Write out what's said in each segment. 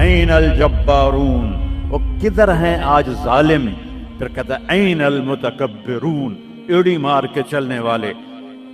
N الجبارون، وہ کدھر ہیں آج ظالم؟ پھر کہتا ہے این المتکبرون، ایڑی مار کے چلنے والے،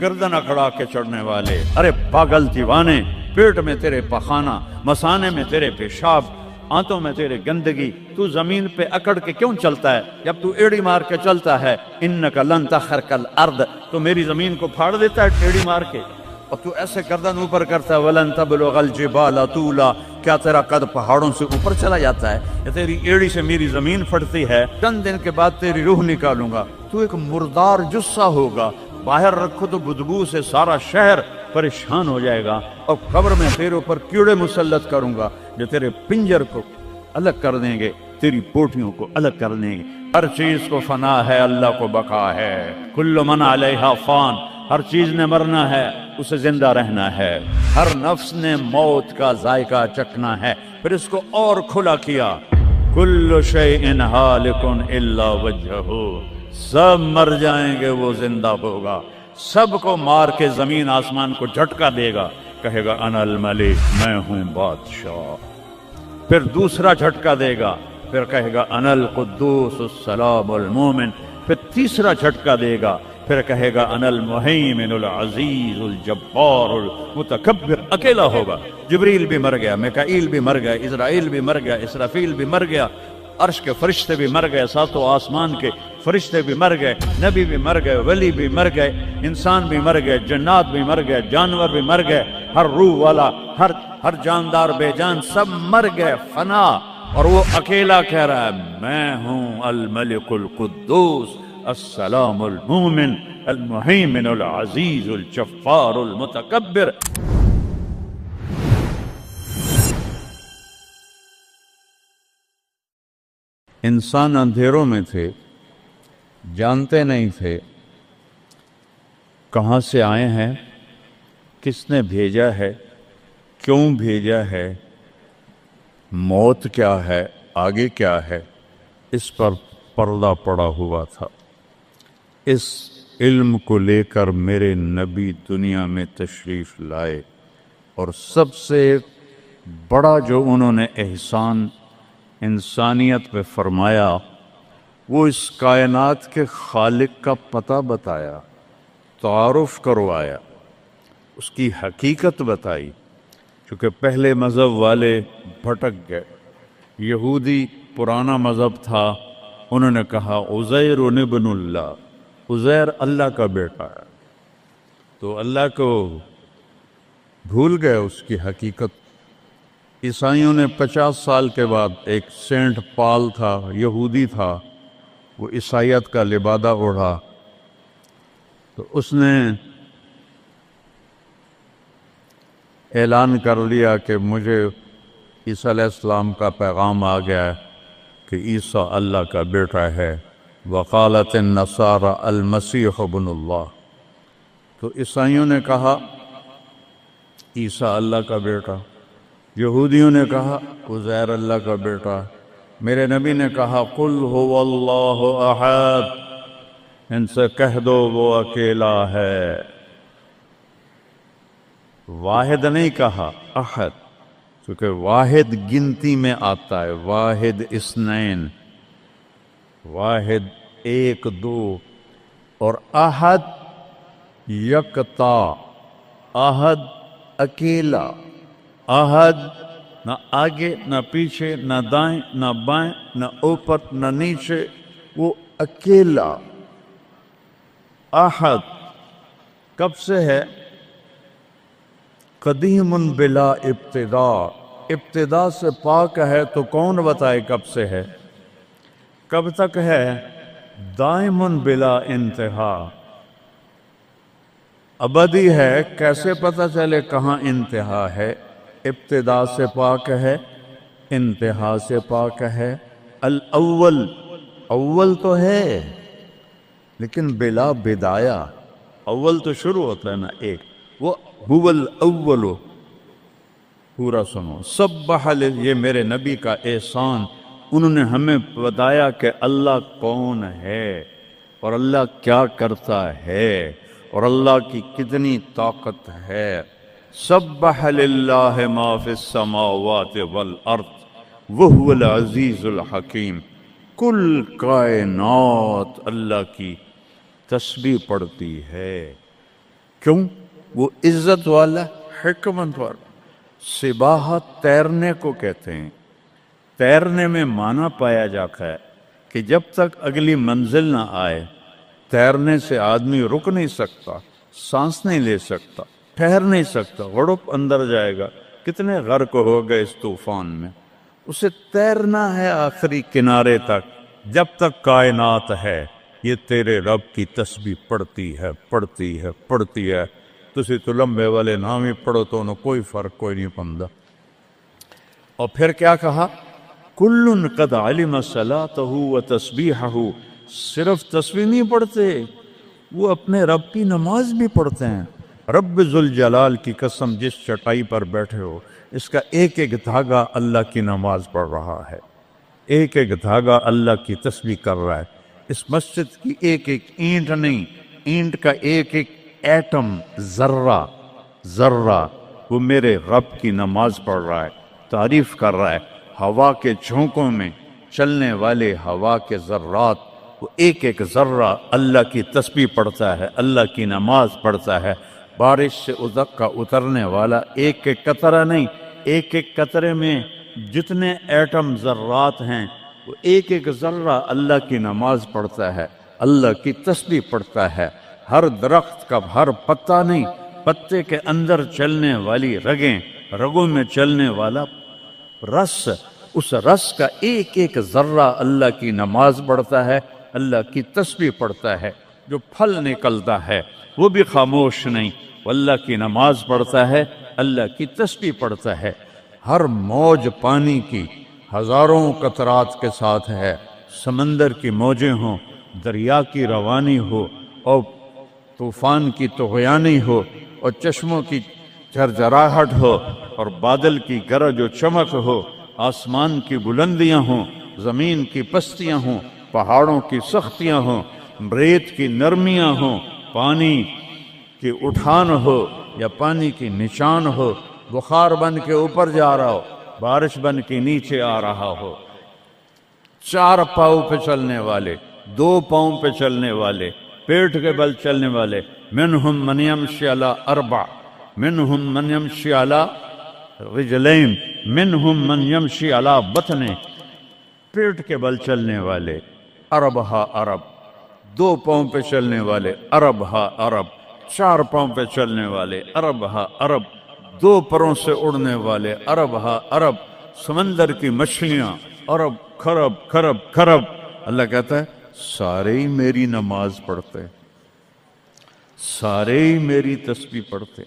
گردن اکڑا کے چڑھنے والے۔ ارے پاگل دیوانے، پیٹ میں تیرے پخانہ، مثانے میں تیرے پیشاب، آنتوں میں تیرے گندگی، تو زمین پہ اکڑ کے کیوں چلتا ہے؟ جب تو ایڑی مار کے چلتا ہے، انک لن تخرق الارض، تو میری زمین کو پھاڑ دیتا ہے ایڑی مار کے، اور تو ایسے گردن اوپر کرتا ہے، ولن تبلغ الجبال طولا، کیا تیرا قد پہاڑوں سے اوپر چلا جاتا ہے؟ یا تیری ایڑی سے میری زمین پھٹتی ہے، چند دن کے بعد تیری روح نکالوں گا، تو ایک مردار جثہ ہوگا، باہر رکھو تو بدبو سے سارا شہر پریشان ہو جائے گا، اور قبر میں تیرے اوپر کیڑے مسلط کروں گا جو تیرے پنجر کو الگ کر دیں گے، تیری پوٹیوں کو الگ کر دیں گے۔ ہر چیز کو فنا ہے، اللہ کو بقا ہے، کل من علیہا فان، ہر چیز نے مرنا ہے، اسے زندہ رہنا ہے، ہر نفس نے موت کا ذائقہ چکھنا ہے۔ پھر اس کو اور کھلا کیا، کل شیء ہالک الا وجہہ، سب مر جائیں گے، وہ زندہ ہوگا، سب کو مار کے زمین آسمان کو جھٹکا دے گا، کہے گا انا الملک، میں ہوں بادشاہ۔ پھر دوسرا جھٹکا دے گا، پھر کہے گا انا القدوس السلام المومن، پھر تیسرا جھٹکا دے گا، پھر کہے گا انا المہیمن العزیز الجبار المتکبر۔ اکیلا ہوگا، جبریل بھی مر گیا، میکائیل بھی مر گیا، اسرائیل بھی مر گیا، اسرافیل بھی مر گیا، عرش کے فرشتے بھی مر گئے، ساتوں آسمان کے فرشتے بھی مر گئے، نبی بھی مر گئے، ولی بھی مر گئے، انسان بھی مر گئے، جنات بھی مر گئے، جانور بھی مر گئے، ہر روح والا، ہر جاندار بے جان سب مر گئے، فنا۔ اور وہ اکیلا کہہ رہا ہے میں ہوں الملک القدوس السلام المومن المہیمن العزیز الجبار المتکبر۔ انسان اندھیروں میں تھے، جانتے نہیں تھے کہاں سے آئے ہیں، کس نے بھیجا ہے، کیوں بھیجا ہے، موت کیا ہے، آگے کیا ہے، اس پر پردہ پڑا ہوا تھا۔ اس علم کو لے کر میرے نبی دنیا میں تشریف لائے، اور سب سے بڑا جو انہوں نے احسان انسانیت پہ فرمایا وہ اس کائنات کے خالق کا پتہ بتایا، تعارف کروایا، اس کی حقیقت بتائی۔ چونکہ پہلے مذہب والے بھٹک گئے، یہودی پرانا مذہب تھا، انہوں نے کہا عزیر ابن اللہ، عزیر اللہ کا بیٹا ہے، تو اللہ کو بھول گئے اس کی حقیقت۔ عیسائیوں نے 50 سال کے بعد، ایک سینٹ پال تھا، یہودی تھا، وہ عیسائیت کا لبادہ اوڑھا، تو اس نے اعلان کر لیا کہ مجھے عیسیٰ علیہ السلام کا پیغام آ گیا ہے کہ عیسیٰ اللہ کا بیٹا ہے، وقالت النصارى المسیح ابن اللہ۔ تو عیسائیوں نے کہا عیسیٰ اللہ کا بیٹا، یہودیوں نے کہا عزیر اللہ کا بیٹا، میرے نبی نے کہا قل هو اللہ احد، ان سے کہہ دو وہ اکیلا ہے، واحد نہیں کہا، احد، کیونکہ واحد گنتی میں آتا ہے، واحد اثنین، واحد ایک دو، اور احد یکتا، احد اکیلا، احد نہ آگے نہ پیچھے نہ دائیں نہ بائیں نہ اوپر نہ نیچے، وہ اکیلا احد۔ کب سے ہے؟ قدیم بلا ابتدا، ابتدا سے پاک ہے، تو کون بتائے کب سے ہے؟ کب تک ہے؟ دائم بلا انتہا، ابدی ہے، کیسے پتہ چلے کہاں انتہا ہے؟ ابتدا سے پاک ہے، انتہا سے پاک ہے۔ الاول، اول تو ہے لیکن بلا بدایہ، اول تو شروع ہوتا ہے نا ایک، وہ هو الاول۔ پورا سنو، سبح، یہ میرے نبی کا احسان، انہوں نے ہمیں بتایا کہ اللہ کون ہے اور اللہ کیا کرتا ہے اور اللہ کی کتنی طاقت ہے۔ سبح للہ ما فی السماوات والارض، وہو العزیز الحکیم. کل کائنات اللہ کی تسبیح پڑھتی ہے. کیوں؟ وہ عزت والا، حکمت والا. سباحت تیرنے کو کہتے ہیں. تیرنے میں معنی پایا جاتا ہے کہ جب تک اگلی منزل نہ آئے تیرنے سے آدمی رک نہیں سکتا، سانس نہیں لے سکتا، ٹھہر نہیں سکتا، غڑپ اندر جائے گا. کتنے غرق ہو گئے اس طوفان میں. اسے تیرنا ہے آخری کنارے تک. جب تک کائنات ہے یہ تیرے رب کی تسبیح پڑھتی ہے، پڑھتی ہے، پڑھتی ہے. تسی تو لمبے والے نام ہی پڑھو تو انہوں کوئی فرق کوئی نہیں پندا. اور پھر کیا کہا؟ کل قد علم صلاتہ و تسبیحہ. صرف تسبیح نہیں پڑھتے، وہ اپنے رب کی نماز بھی پڑھتے ہیں. رب ذوالجلال کی قسم، جس چٹائی پر بیٹھے ہو اس کا ایک ایک دھاگا اللہ کی نماز پڑھ رہا ہے، ایک ایک دھاگا اللہ کی تسبیح کر رہا ہے. اس مسجد کی ایک ایک اینٹ نہیں، اینٹ کا ایک ایک ایٹم، ذرہ ذرہ وہ میرے رب کی نماز پڑھ رہا ہے، تعریف کر رہا ہے. ہوا کے جھونکوں میں چلنے والے ہوا کے ذرات، وہ ایک ایک ذرہ اللہ کی تسبیح پڑھتا ہے، اللہ کی نماز پڑھتا ہے. بارش سے ادک کا اترنے والا ایک ایک قطرہ نہیں، ایک ایک قطرے میں جتنے ایٹم ذرات ہیں وہ ایک ایک ذرہ اللہ کی نماز پڑھتا ہے، اللہ کی تسبیح پڑھتا ہے. ہر درخت کا ہر پتا نہیں، پتے کے اندر چلنے والی رگیں، رگوں میں چلنے والا رس، اس رس کا ایک ایک ذرہ اللہ کی نماز پڑھتا ہے، اللہ کی تسبیح پڑھتا ہے. جو پھل نکلتا ہے وہ بھی خاموش نہیں، وہ اللہ کی نماز پڑھتا ہے، اللہ کی تسبیح پڑھتا ہے. ہر موج پانی کی ہزاروں قطرات کے ساتھ ہے. سمندر کی موجیں ہوں، دریا کی روانی ہو، اور طوفان کی طغیانی ہو، اور چشموں کی جھرجھراہٹ ہو، اور بادل کی گرج و چمک ہو، آسمان کی بلندیاں ہوں، زمین کی پستیاں ہوں، پہاڑوں کی سختیاں ہوں، ریت کی نرمیاں ہوں، پانی کی اٹھان ہو یا پانی کی نشان ہو، بخار بن کے اوپر جا رہا ہو، بارش بن کے نیچے آ رہا ہو. 4 پاؤں پہ چلنے والے، 2 پاؤں پہ چلنے والے، پیٹ کے بل چلنے والے. منہم من یمشی علی 4، منہم من یمشی علی رجلین، منہم من یمشی علی بطن. پیٹ کے بل چلنے والے عرب ہا عرب، 2 پاؤں پہ چلنے والے عرب ہا عرب، 4 پاؤں پہ چلنے والے عرب ہا عرب، 2 پروں سے اڑنے والے عرب ہا عرب. سمندر کی مچھلیاں عرب کھرب کھرب کھرب. اللہ کہتا ہے سارے ہی میری نماز پڑھتے، سارے ہی میری تسبیح پڑھتے.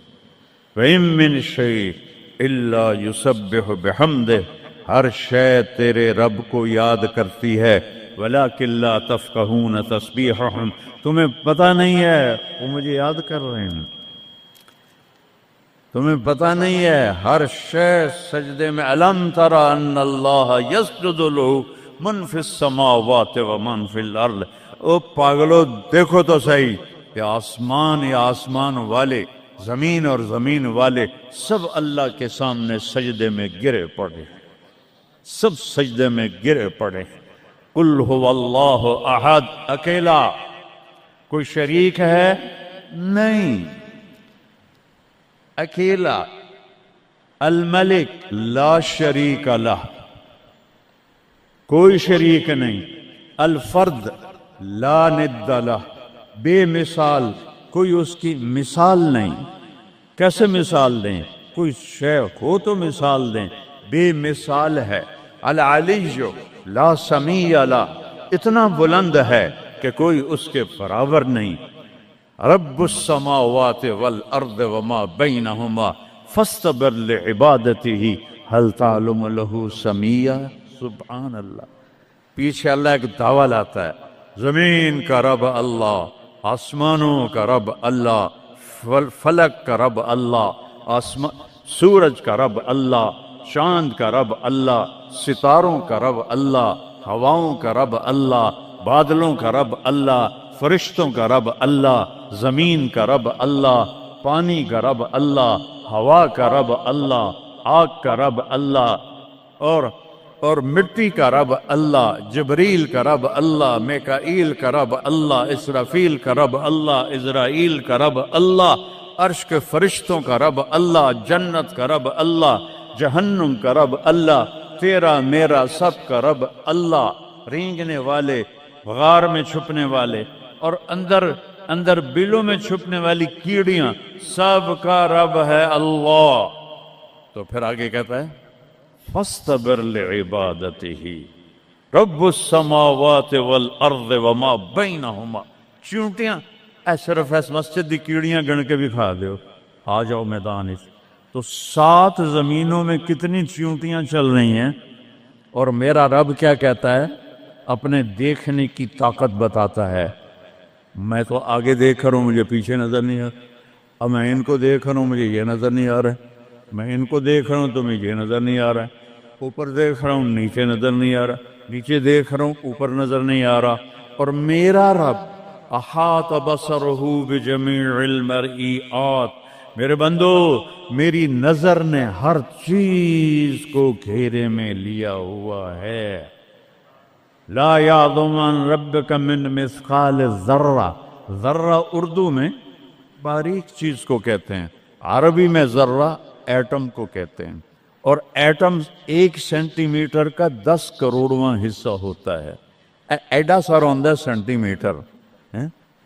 وَإِن مِّن شَيْءٍ إِلَّا يُسَبِّحُ بِحَمْدِهِ. ہر شے تیرے رب کو یاد کرتی ہے. وَلَٰكِن لَّا تَفْقَهُونَ تَسْبِيحَهُمْ. تمہیں پتہ نہیں ہے وہ مجھے یاد کر رہے ہیں، تمہیں پتہ نہیں ہے. ہر شے سجدے میں. أَلَمْ تَرَ أَنَّ اللَّهَ يَسْجُدُ لَهُ مَن فِي السَّمَاوَاتِ وَمَن فِي الْأَرْضِ. او پاگلو دیکھو تو صحیح کہ آسمان یا آسمان والے، زمین اور زمین والے سب اللہ کے سامنے سجدے میں گرے پڑے، سب سجدے میں گرے پڑے. قُلْ هُوَ اللَّهُ أَحَدٌ. اکیلا، کوئی شریک ہے نہیں، اکیلا. الملک لا شریک لہ، کوئی شریک نہیں. الفرد لا ند لہ، بے مثال، کوئی اس کی مثال نہیں. کیسے مثال دیں؟ کوئی شے ہو تو مثال دیں، بے مثال ہے. العلی لا سمیع لہ، اتنا بلند ہے کہ کوئی اس کے برابر نہیں. رب السماوات والارض وما بینہما فاستبر لعبادتہ هل تعلم له سمیع. سبحان اللہ. پیچھے اللہ ایک دعویٰ لاتا ہے، زمین کا رب اللہ، آسمانوں کا رب اللہ، فلک کا رب اللہ، سورج کا رب اللہ، چاند کا رب اللہ، ستاروں کا رب اللہ، ہواؤں کا رب اللہ، بادلوں کا رب اللہ، فرشتوں کا رب اللہ، زمین کا رب اللہ، پانی کا رب اللہ، ہوا کا رب اللہ، آگ کا رب اللہ، اور اور مٹی کا رب اللہ، جبریل کا رب اللہ، میکائیل کا رب اللہ، اسرافیل کا رب اللہ، اسرائیل کا رب اللہ، عرش کے فرشتوں کا رب اللہ، جنت کا رب اللہ، جہنم کا رب اللہ، تیرا میرا سب کا رب اللہ، رینگنے والے، غار میں چھپنے والے اور اندر بلوں میں چھپنے والی کیڑیاں، سب کا رب ہے اللہ۔ تو پھر آگے کہتا ہے فاصطبر لعبادتہ رب السماوات والارض وما بینہما۔ چونٹیاں صرف اس مسجد دی کیڑیاں گن کے بھی کھا دیو، آ جاؤ میدان اس۔ تو 7 زمینوں میں کتنی چونٹیاں چل رہی ہیں، اور میرا رب کیا کہتا ہے؟ اپنے دیکھنے کی طاقت بتاتا ہے۔ میں تو آگے دیکھ رہا ہوں، مجھے پیچھے نظر نہیں آ رہا، اب میں ان کو دیکھ رہا ہوں، مجھے یہ نظر نہیں آ رہا ہے، میں ان کو دیکھ رہا ہوں تو مجھے یہ نظر نہیں آ رہا ہے، اوپر دیکھ رہا ہوں نیچے نظر نہیں آ رہا، نیچے دیکھ رہا ہوں اوپر نظر نہیں آ رہا۔ اور میرا رب احاط بصرہ بجمیع المرئیات، میرے بندو میری نظر نے ہر چیز کو گھیرے میں لیا ہوا ہے۔ لا یعظم عن ربک من مثقال ذرہ، ذرہ اردو میں باریک چیز کو کہتے ہیں، عربی میں ذرہ ایٹم کو کہتے ہیں، اور ایٹم 1 سینٹی میٹر کا 10 کروڑواں حصہ ہوتا ہے، ایڈا سا ہوندہ سینٹی میٹر۔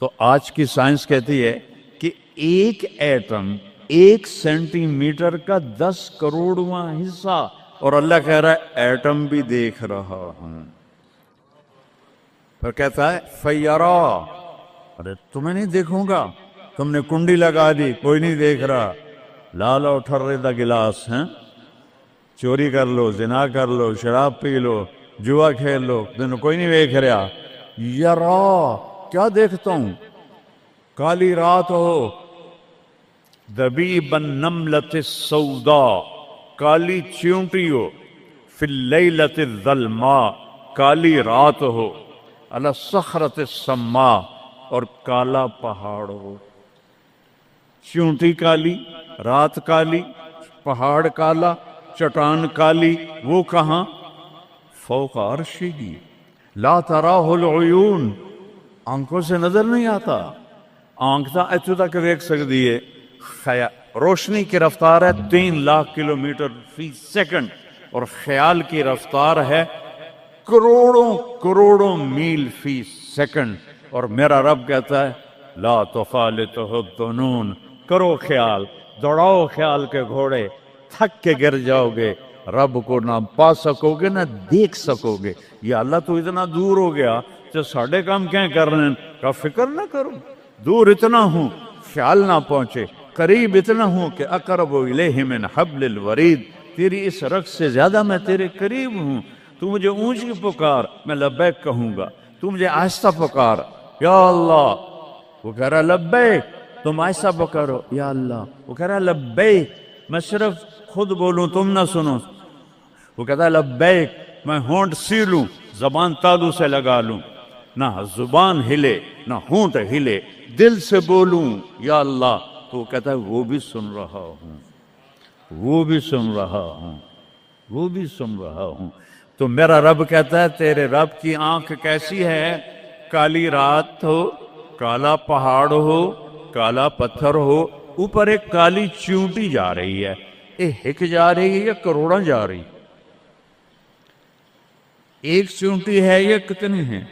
تو آج کی سائنس کہتی ہے کہ ایک ایٹم 1 سینٹی میٹر کا 10 کروڑواں حصہ، اور اللہ کہہ رہا ہے ایٹم بھی دیکھ رہا ہوں۔ پھر کہتا ہے فیرا، ارے تمہیں نہیں دیکھوں گا، تم نے کنڈی لگا دی کوئی نہیں دیکھ رہا، لالو ٹھرے دا گلاس ہیں، چوری کر لو، زنا کر لو، شراب پی لو، جوا کھیل لو، تمہیں کوئی نہیں دیکھ رہا۔ یرا، کیا دیکھتا ہوں؟ کالی رات ہو، دبیب النملۃ السوداء، کالی چیونٹی ہو، فی اللیلۃ الظلماء، کالی رات ہو، علی الصخرۃ السماء، اور کالا پہاڑ ہو۔ چیونٹی کالی، رات کالی، پہاڑ کالا، چٹان کالی، وہ کہاں؟ فوق عرشہ لا تراہ العیون، آنکھوں سے نظر نہیں آتا، آنکھ تا اتو تک دیکھ سکتی ہے، روشنی کی رفتار ہے 3 لاکھ کلومیٹر فی سیکنڈ، اور خیال کی رفتار ہے کروڑوں میل فی سیکنڈ۔ اور میرا رب کہتا ہے لا تخالطہ الظنون، کرو خیال، دوڑاؤ خیال کے گھوڑے، تھک کے گر جاؤ گے، رب کو نہ پا سکو گے نہ دیکھ سکو گے۔ یا اللہ تو اتنا دور ہو گیا تو ساڑھے کام کیا کر رہے ہیں؟ کا فکر نہ کرو، دور اتنا ہوں خیال نہ پہنچے، قریب اتنا ہوں کہ اقرب الیہ من حبل الورید، تیری اس رگ سے زیادہ میں تیرے قریب ہوں۔ تو مجھے اونچی پکار، میں لبیک کہوں گا، تو مجھے آہستہ پکار، یا اللہ، وہ کہہ رہا لبیک، تم آہستہ پکارو یا اللہ، وہ کہہ رہا لبیک، میں صرف خود بولوں تم نہ سنو، وہ کہتا ہے لبیک، میں ہونٹ سیلوں، زبان تالو سے لگا لوں، نہ زبان ہلے نہ ہونٹ ہلے، دل سے بولوں یا اللہ، تو وہ کہتا ہے وہ بھی سن رہا ہوں، وہ بھی سن رہا ہوں، وہ بھی سن رہا ہوں۔ تو میرا رب کہتا ہے تیرے رب کی آنکھ کیسی ہے؟ کالی رات ہو، کالا پہاڑ ہو، کالا پتھر ہو، اوپر ایک کالی چیونٹی جا رہی ہے، ایک جا رہی ہے یا کروڑاں جا رہی؟ ایک چیونٹی ہے یا کتنی ہیں؟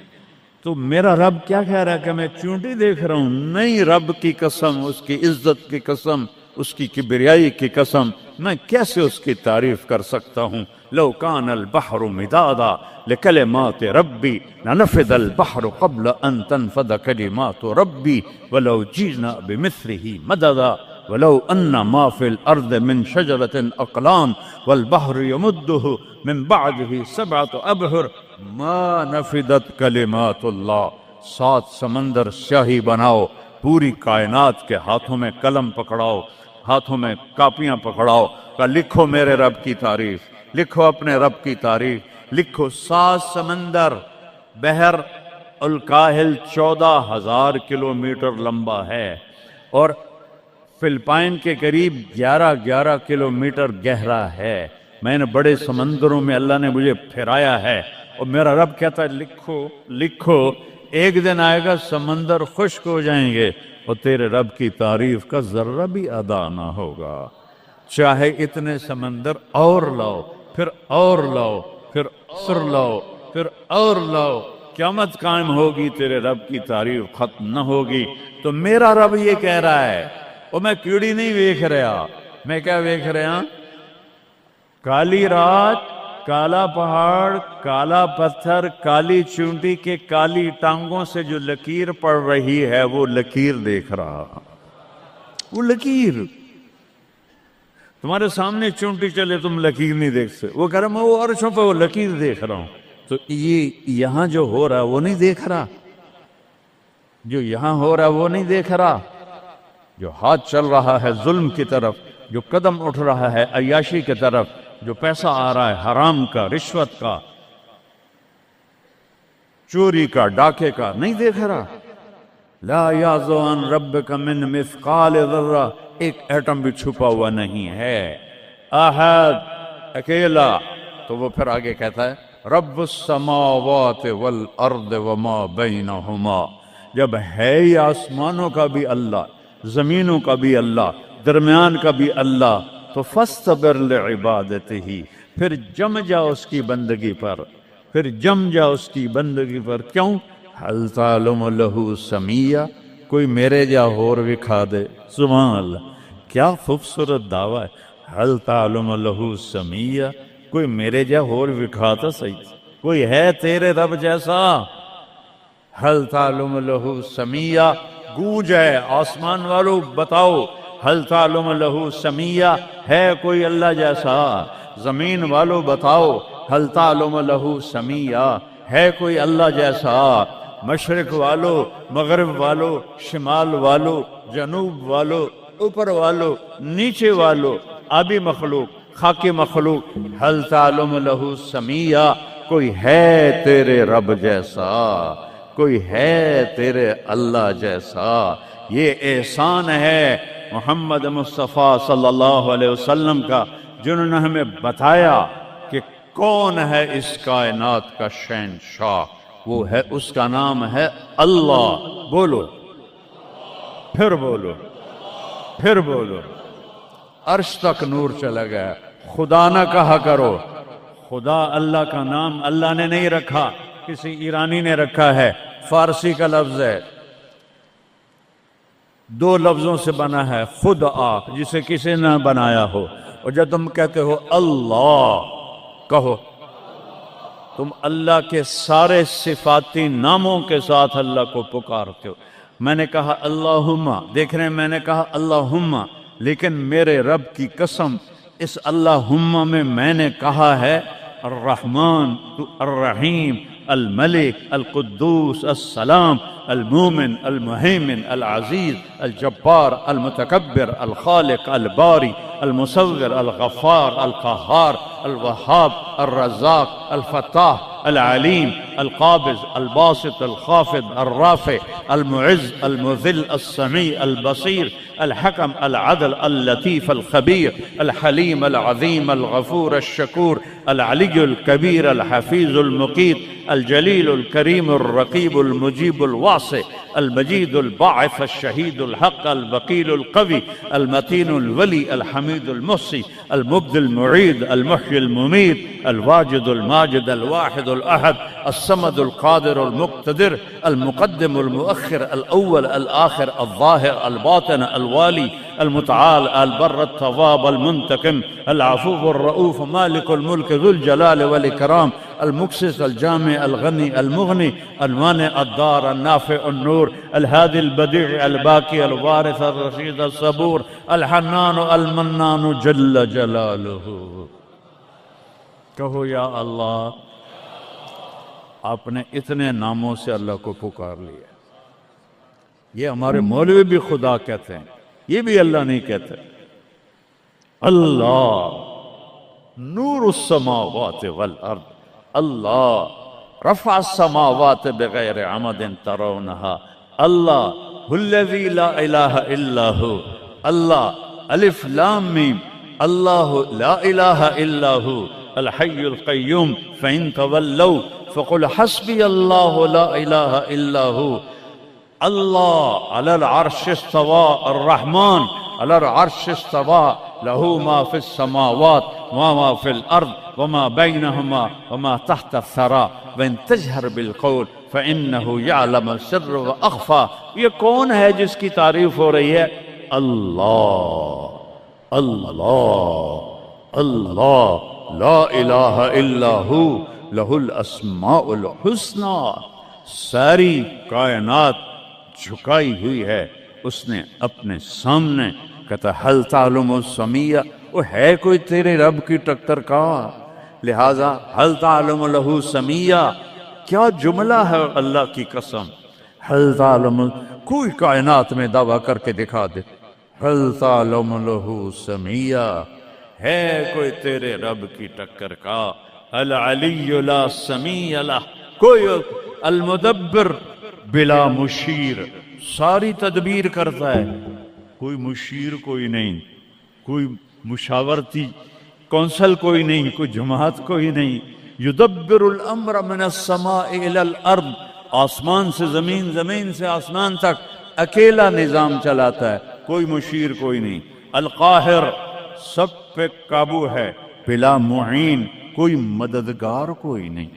تو میرا رب کیا کہہ رہا ہے کہ میں چیونٹی دیکھ رہا ہوں؟ نہیں، رب کی قسم، اس کی عزت کی قسم، اس کی کبریائی کی قسم، میں کیسے اس کی تعریف کر سکتا ہوں؟ لو کان البحر مدادا لکلمات ربی لنفد البحر قبل ان تنفد کلمات ربی ولو جئنا بمثله مددا ولو ان ما في الارض من شجرة اقلام والبحر يمده من بعده 7 ابحر ما نفدت کلمات اللہ۔ 7 سمندر سیاہی بناؤ، پوری کائنات کے ہاتھوں میں قلم پکڑاؤ، ہاتھوں میں کاپیاں پکڑاؤ، کہ لکھو میرے رب کی تعریف، لکھو اپنے رب کی تعریف، لکھو۔ 7 سمندر، بحر الکاہل 14,000 کلومیٹر لمبا ہے، اور فلپائن کے قریب 11 کلومیٹر گہرا ہے، میں نے بڑے سمندروں میں اللہ نے مجھے پھرایا ہے، اور میرا رب کہتا ہے لکھو لکھو، ایک دن آئے گا سمندر خشک ہو جائیں گے اور تیرے رب کی تعریف کا ذرہ بھی ادا نہ ہوگا، چاہے اتنے سمندر اور لاؤ، پھر اور لاؤ، پھر اور لاؤ، پھر اور لاؤ، قیامت قائم ہوگی، تیرے رب کی تعریف ختم نہ ہوگی۔ تو میرا رب یہ کہہ رہا ہے، اور میں کیڑی نہیں ویکھ رہا، میں کیا ویکھ رہا؟ کالی رات، کالا پہاڑ، کالا پتھر، کالی چونٹی کے کالی ٹانگوں سے جو لکیر پڑ رہی ہے وہ لکیر دیکھ رہا، وہ لکیر تمہارے سامنے چونٹی چلے تم لکیر نہیں دیکھ سکتے، وہ کہہ رہا میں وہ عرشوں پہ وہ لکیر دیکھ رہا ہوں۔ تو یہ یہاں جو ہو رہا وہ نہیں دیکھ رہا، جو یہاں ہو رہا وہ نہیں دیکھ رہا، جو ہاتھ چل رہا ہے ظلم کی طرف، جو قدم اٹھ رہا ہے عیاشی کی طرف، جو پیسہ آ رہا ہے حرام کا، رشوت کا، چوری کا، ڈاکے کا، نہیں دیکھ رہا۔ لا یعزو عن ربک من مثقال ذرہ، ایک ایٹم بھی چھپا ہوا نہیں ہے، احد، اکیلا۔ تو وہ پھر آگے کہتا ہے رب السماوات والارض وما بینہما، جب ہے ہی آسمانوں کا بھی اللہ، زمینوں کا بھی اللہ، درمیان کا بھی اللہ، تو فاصطبر لعبادتہ، پھر جم جا اس کی بندگی پر، پھر جم جا اس کی بندگی پر۔ کیوں؟ حل تعلم لہ سمیہ، کوئی میرے جا ہور وکھا دے، سبحان اللہ، کیا خوبصورت دعویٰ ہے، حل تعلم لہ سمیہ، کوئی میرے جا ہور وکھا تا صحیح، کوئی ہے تیرے رب جیسا؟ حل تعلم لہ سمیہ، گونج ہے آسمان والو بتاؤ، حل تعلم لہ سمیہ، ہے کوئی اللہ جیسا؟ زمین والو بتاؤ، حل تعلم لہ سمیہ، ہے کوئی اللہ جیسا؟ مشرق والو، مغرب والو، شمال والو، جنوب والو، اوپر والو، نیچے والو، آبی مخلوق، خاکی مخلوق، حل تعلم لہ سمیہ، کوئی ہے تیرے رب جیسا، کوئی ہے تیرے اللہ جیسا؟ یہ احسان ہے محمد مصطفیٰ صلی اللہ علیہ وسلم کا، جنہوں نے ہمیں بتایا کہ کون ہے اس کائنات کا شہنشاہ، وہ ہے، اس کا نام ہے اللہ۔ بولو، پھر بولو، پھر بولو، عرش تک نور چلا گیا۔ خدا نہ کہا کرو، خدا اللہ کا نام اللہ نے نہیں رکھا، کسی ایرانی نے رکھا ہے، فارسی کا لفظ ہے، دو لفظوں سے بنا ہے، خود آ، جسے کسی نے بنایا ہو، اور جب تم کہتے ہو اللہ، کہو تم اللہ کے سارے صفاتی ناموں کے ساتھ اللہ کو پکارتے ہو۔ میں نے کہا اللہم، دیکھ رہے ہیں میں نے کہا اللہم، لیکن میرے رب کی قسم اس اللہم میں نے کہا ہے الرحمن، الرحیم، الملک، القدوس، السلام، المومن، المہیمن، العزیز، الجبار، المتکبر، الخالق، الباری، المصور، الغفار، القہار، الوہاب، الرزاق، الفتاح، العلیم، القابض، الباسط، الخافض، الرافع، المعز، المذل، السمیع، البصیر، الحکم، العدل، اللطیف، الخبیر، الحلیم، العظیم، الغفور، الشکور، العلی الکبیر، الحفیظ، المقیت، الجلیل، الکریم، الرقیب، المجیب، الواسع، المجید، الباعث، الشہید، الحق، الوکیل، القوی، المتین، الولی، الحمید، المحصی، المبدی، المعید، المحیی، الممید، الواجد، الماجد، الواحد، الأحد، الصمد، القادر، المقتدر، المقدم، المؤخر، الأول، الآخر، الظاهر، الباطن، الوالي، المتعال، البر، التواب، المنتقم، العفو، الرؤوف، مالك الملك، ذو الجلال والإكرام، المقسط، الجامع، الغني، المغني، المانع، الضار، النافع، النور، الهادي، البديع، الباقي، الوارث، الرشيد، الصبور، الحنان، المنان، جل جلاله۔ کہو یا اللہ، آپ نے اتنے ناموں سے اللہ کو پکار لیا۔ یہ ہمارے مولوی بھی خدا کہتے ہیں، یہ بھی اللہ نہیں کہتے۔ اللہ نور السماوات والارض، اللہ رفع السماوات بغیر عمد ترونہا، اللہ الذی لا الہ الا ہو، اللہ الف لام میم، اللہ لا الہ الا ہو الحی القیوم فإن تولوا فقل حسبی اللہ لا الہ الا ہو اللہ علی العرش استوى الرحمن علی العرش استوى له ما في السماوات وما في الأرض وما بينهما وما تحت الثرى وإن تجهر بالقول فإنه يعلم السر وأخفى. یہ کون ہے جس کی تعریف ہو رہی ہے؟ اللہ اللہ اللہ لا الہ الا ہو لہ الاسماء الحسنى. ساری کائنات جھکائی ہوئی ہے اس نے اپنے سامنے. کہتا حل تعلم السمیہ، وہ ہے کوئی تیرے رب کی ٹکر کا؟ لہذا حل تعلم لہ سمیہ، کیا جملہ ہے اللہ کی قسم. حل تعلم، کوئی کائنات میں دعویٰ کر کے دکھا دے حل تعلم لہ سمیہ، ہے کوئی تیرے رب کی ٹکر کا. العلی لا سمیہ لہ، کوئی المدبر بلا مشیر، ساری تدبیر کرتا ہے، کوئی مشیر کوئی نہیں، کوئی مشاورتی کونسل کوئی نہیں، کوئی جماعت کوئی نہیں. یدبر الامر من السماء الى الارض، آسمان سے زمین، زمین سے آسمان تک اکیلا نظام چلاتا ہے، کوئی مشیر کوئی نہیں. القاہر، سب پہ قابو ہے، بلا معین، کوئی مددگار کوئی نہیں.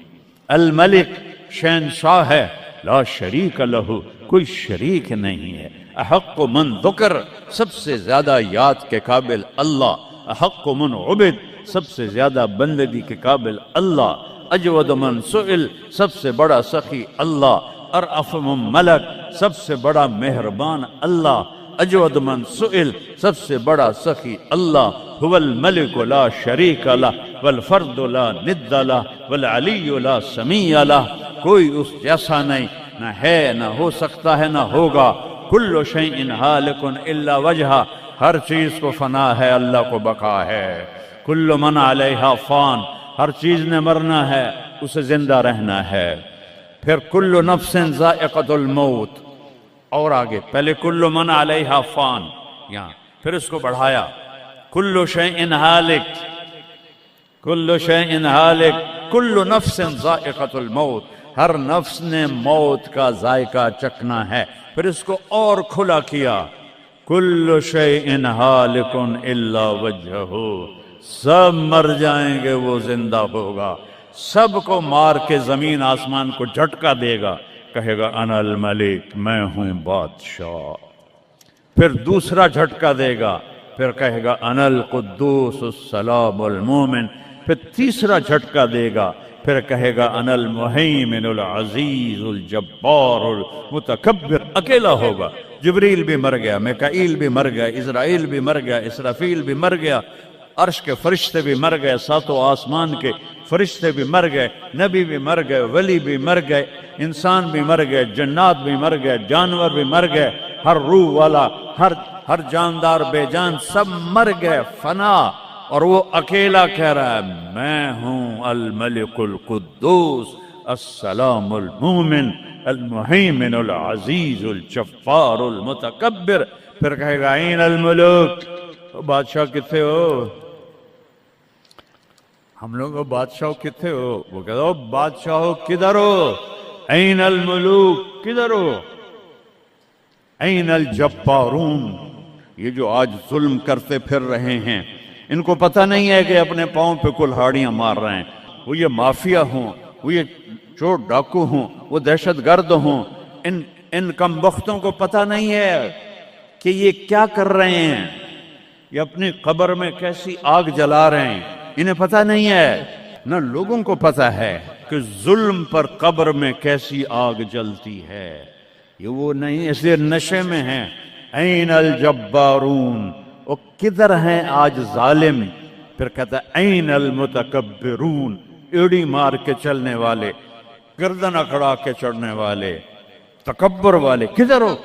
الملک، شہنشاہ ہے، لا شریک لہ، کوئی شریک نہیں ہے. احق من ذکر، سب سے زیادہ یاد کے قابل اللہ. احق من عبد، سب سے زیادہ بندگی کے قابل اللہ. اجود من سئل، سب سے بڑا سخی اللہ. ارأف من ملک، سب سے بڑا مہربان اللہ. اجود من سئل، سب سے بڑا سخی اللہ. هو الملک لا شریک لہ والفرد لا ند لہ والعلی لا سمیہ لہ، کوئی اس جیسا نہیں، نہ ہے نہ ہو سکتا ہے نہ ہوگا. کل شیء ہالک الا وجہہ، ہر چیز کو فنا ہے، اللہ کو بقا ہے. کل من علیہا فان، ہر چیز نے مرنا ہے، اسے زندہ رہنا ہے. پھر کل نفس ذائقۃ الموت، اور آگے پہلے کل من علیہا فان، یہاں پھر اس کو بڑھایا کل شیء ہالک، کل شیء ہالک، کل نفس ذائقۃ الموت، ہر نفس نے موت کا ذائقہ چکھنا ہے. پھر اس کو اور کھلا کیا کل شیء ہالک الا وجہہ، سب مر جائیں گے، وہ زندہ ہوگا. سب کو مار کے زمین آسمان کو جھٹکا دے گا، کہے گا انا الملک، میں ہوں بادشاہ. پھر دوسرا جھٹکا دے گا، پھر کہے گا انا القدوس السلام المومن. پھر تیسرا جھٹکا دے گا، پھر کہے گا انا المہیمن العزیز الجبار المتکبر. اکیلا ہوگا. جبریل بھی مر گیا، میکائیل بھی مر گیا، اسرائیل بھی مر گیا، اسرافیل بھی مر گیا، عرش کے فرشتے بھی مر گئے، ساتوں آسمان کے فرشتے بھی مر گئے، نبی بھی مر گئے، ولی بھی مر گئے، انسان بھی مر گئے، جنات بھی مر گئے، جانور بھی مر گئے، ہر روح والا، ہر جاندار بے جان سب مر گئے، فنا. اور وہ اکیلا کہہ رہا ہے میں ہوں الملک القدوس السلام المومن المہیمن العزیز الجبار المتکبر. پھر کہے گا این الملوک، بادشاہ کتنے ہو؟ ہم لوگ بادشاہ کتنے ہو؟ وہ کہتا ہو بادشاہ کدھر ہو؟ این الملوک، کدھر ہو؟ این الجبارون، یہ جو آج ظلم کرتے پھر رہے ہیں، ان کو پتہ نہیں ہے کہ اپنے پاؤں پہ کلہاڑیاں مار رہے ہیں. وہ یہ مافیا ہوں، وہ یہ چور ڈاکو ہوں، وہ دہشت گرد ہوں، ان کم بختوں کو پتہ نہیں ہے کہ یہ کیا کر رہے ہیں، یہ اپنی قبر میں کیسی آگ جلا رہے ہیں. انہیں پتہ نہیں ہے، نہ لوگوں کو پتہ ہے کہ ظلم پر قبر میں کیسی آگ جلتی ہے. یہ وہ نہیں، اس لیے نشے میں ہیں. این الجبارون، وہ کدھر ہیں آج ظالم؟ پھر کہتا ہے این المتکبرون، ایڑی مار کے چلنے والے، گردن اکڑا کے چڑھنے والے، تکبر والے، کدھر ہو؟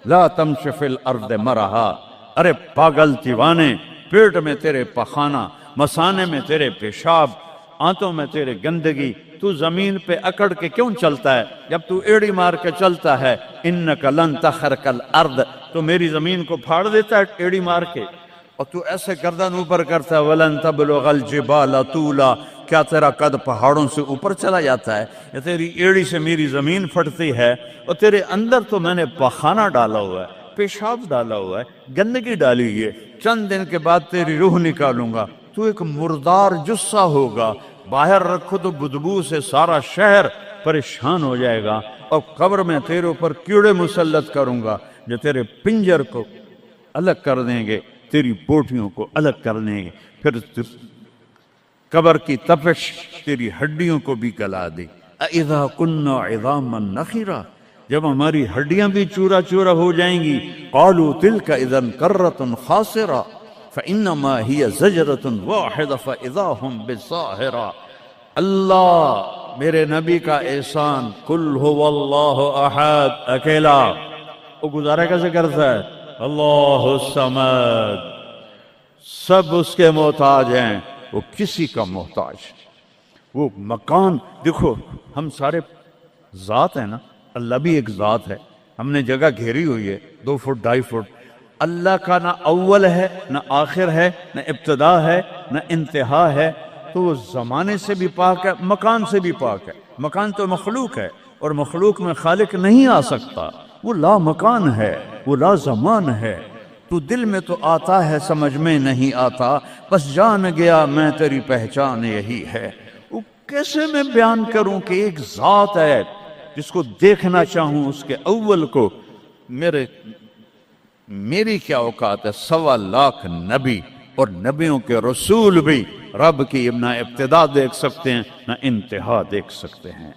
لا تمشی فی الارض مرحا، ارے پاگل دیوانے، پیٹ میں تیرے پخانہ، مسانے میں تیرے پیشاب، آنتوں میں تیرے گندگی، تو زمین پہ اکڑ کے کیوں چلتا ہے؟ جب تو ایڑی مار کے چلتا ہے انک لن تخرق الارض، تو میری زمین کو پھاڑ دیتا ہے ایڑی مار کے. اور تو ایسے گردن اوپر کرتا ہے وَلَن تَبْلُغَ الْجِبَالَ طُولًا، کیا تیرا قد پہاڑوں سے اوپر چلا جاتا ہے؟ یا تیری ایڑی سے میری زمین پھٹتی ہے؟ اور تیرے اندر تو میں نے پخانہ ڈالا ہوا ہے، پیشاب ڈالا ہوا ہے، گندگی ڈالی ہوئی ہے، چند دن کے بعد تیری روح نکالوں گا، تو ایک مردار جثہ ہوگا، باہر رکھو تو بدبو سے سارا شہر پریشان ہو جائے گا، اور قبر میں تیرے اوپر کیڑے مسلط کروں گا جو تیرے پنجر کو الگ کر دیں گے، تیری بوٹیوں کو الگ کر دیں گے، پھر قبر کی تپش تیری ہڈیوں کو بھی گلا دے۔ اِذَا كُنَّا عِظَامًا نَخِرًا، جب ہماری ہڈیاں بھی چورا چورا ہو جائیں گی، قَالُوا تِلْكَ إِذًا كَرَّةٌ خَاسِرَةٌ فَإِنَّمَا هِيَ زَجْرَةٌ وَاحِدَةٌ فَإِذَا هُمْ بِالسَّاهِرَةِ۔ اللہ میرے نبی کا احسان، قُلْ هُوَ اللَّهُ أَحَدٌ، اکیلا، وہ گزارا کیسے کرتا ہے؟ اللہ الصمد، سب اس کے محتاج ہیں، وہ کسی کا محتاج۔ وہ مکان دیکھو، ہم سارے ذات ہیں نا، اللہ بھی ایک ذات ہے، ہم نے جگہ گھیری ہوئی ہے 2 فٹ 2.5 فٹ۔ اللہ کا نہ اول ہے نہ آخر ہے نہ ابتدا ہے نہ انتہا ہے، تو وہ زمانے سے بھی پاک ہے، مکان سے بھی پاک ہے۔ مکان تو مخلوق ہے، اور مخلوق میں خالق نہیں آ سکتا، وہ لا مکان ہے، وہ لا زمان ہے۔ تو دل میں تو آتا ہے، سمجھ میں نہیں آتا، بس جان گیا میں تیری پہچان یہی ہے۔ وہ کیسے میں بیان کروں کہ ایک ذات ہے جس کو دیکھنا چاہوں اس کے اول کو، میری کیا اوقات ہے؟ 1.25 لاکھ نبی اور نبیوں کے رسول بھی رب کی نہ ابتدا دیکھ سکتے ہیں نہ انتہا دیکھ سکتے ہیں۔